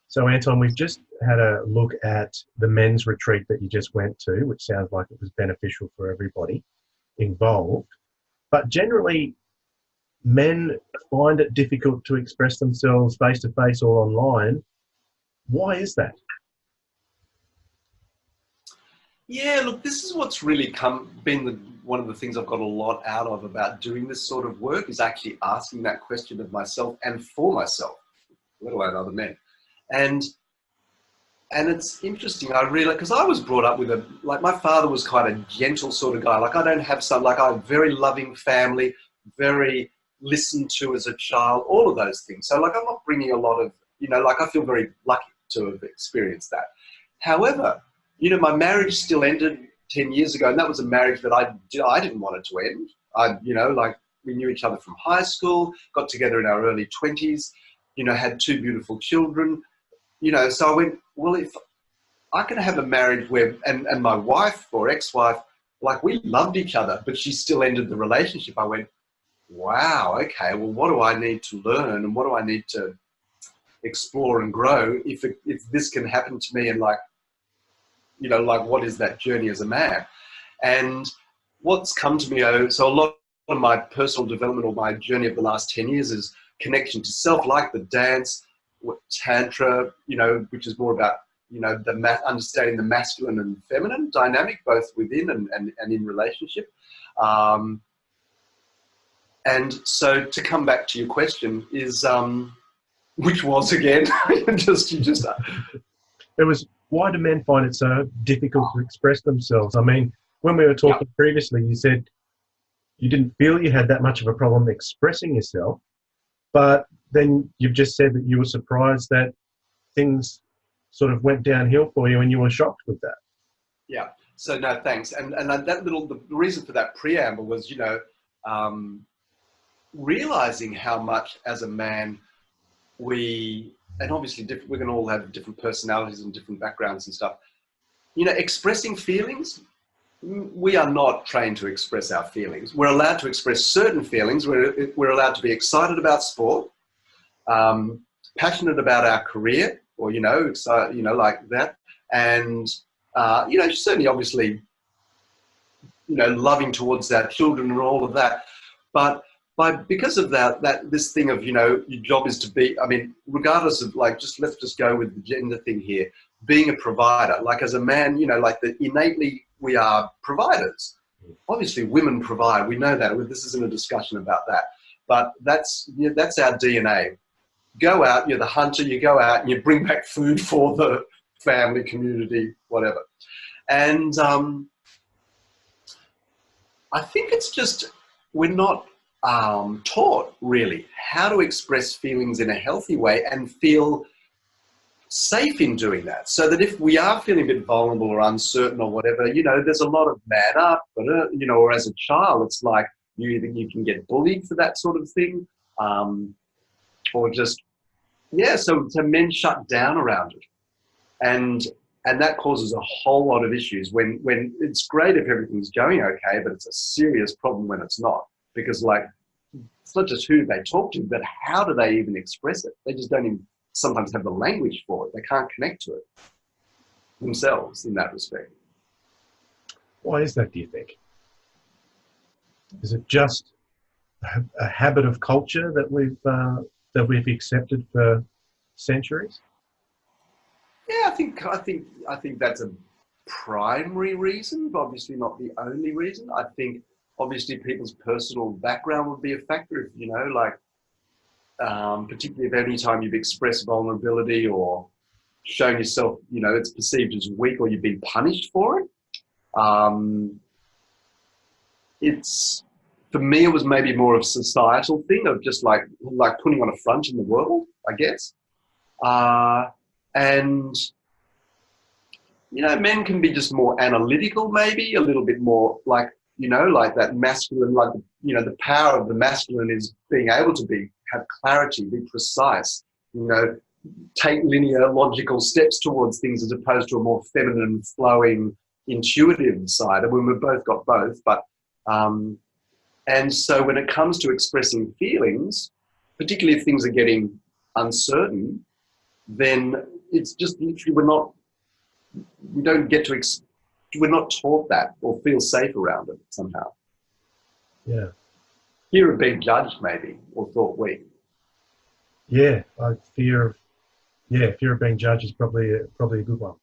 So, Anton, we've just had a look at the men's retreat that you just went to, which sounds like it was beneficial for everybody involved. But generally, men find it difficult to express themselves face to face or online. Why is that? Yeah, look, this is what's really been one of the things I've got a lot out of about doing this sort of work is actually asking that question of myself and for myself, let alone other men. And it's interesting, I realize, because I was brought up with like my father was quite a gentle sort of guy. Like I don't have like I have a very loving family, very listened to as a child, all of those things. So like I'm not bringing a lot of, like I feel very lucky to have experienced that. However, my marriage still ended 10 years ago, and that was a marriage that I didn't want it to end. Like we knew each other from high school, got together in our early 20s, had two beautiful children, so I went, well, if I can have a marriage where, and my wife or ex-wife, like we loved each other, but she still ended the relationship. I went, wow, okay, well, what do I need to learn and what do I need to explore and grow if this can happen to me? And like, like what is that journey as a man? And what's come to me, so a lot of my personal development or my journey of the last 10 years is connection to self, like the dance, Tantra, which is more about, understanding the masculine and feminine dynamic, both within and in relationship. And so to come back to your question is, which was again, It was, why do men find it so difficult to express themselves? I mean, when we were talking previously, you said you didn't feel you had that much of a problem expressing yourself, but then you've just said that you were surprised that things sort of went downhill for you and you were shocked with that. Yeah. So no, thanks. And the reason for that preamble was, realizing how much as a man and obviously we're going to all have different personalities and different backgrounds and stuff, expressing feelings. We are not trained to express our feelings. We're allowed to express certain feelings. We're allowed to be excited about sport, passionate about our career, or like that, and certainly, obviously, loving towards our children and all of that. But because of that this thing of your job is to be. I mean, regardless of let's just go with the gender thing here. Being a provider, like as a man, like innately we are providers. Obviously, women provide. We know that. This isn't a discussion about that, but that's our DNA. Go out, you're the hunter, you go out and you bring back food for the family, community, whatever. And I think it's just, we're not taught really how to express feelings in a healthy way and feel safe in doing that. So that if we are feeling a bit vulnerable or uncertain or whatever, there's a lot of man up, but, or as a child, it's like you can get bullied for that sort of thing. Or just, so men shut down around it. And that causes a whole lot of issues when it's great if everything's going okay, but it's a serious problem when it's not. Because it's not just who they talk to, but how do they even express it? They just don't even sometimes have the language for it. They can't connect to it themselves in that respect. Why is that, do you think? Is it just a habit of culture that we've accepted for centuries? Yeah, I think that's a primary reason, but obviously not the only reason. I think obviously people's personal background would be a factor. If particularly if any time you've expressed vulnerability or shown yourself, it's perceived as weak or you've been punished for it. For me, it was maybe more of a societal thing of just like putting on a front in the world, I guess. And, men can be just more analytical, maybe a little bit more like that masculine, the power of the masculine is being able to have clarity, be precise, take linear, logical steps towards things as opposed to a more feminine, flowing, intuitive side. I mean, we've both got both, but, and so when it comes to expressing feelings, particularly if things are getting uncertain, then it's just literally we don't get to, we're not taught that or feel safe around it somehow. Yeah. Fear of being judged, maybe, or thought weak. Yeah. Fear of being judged is probably a good one.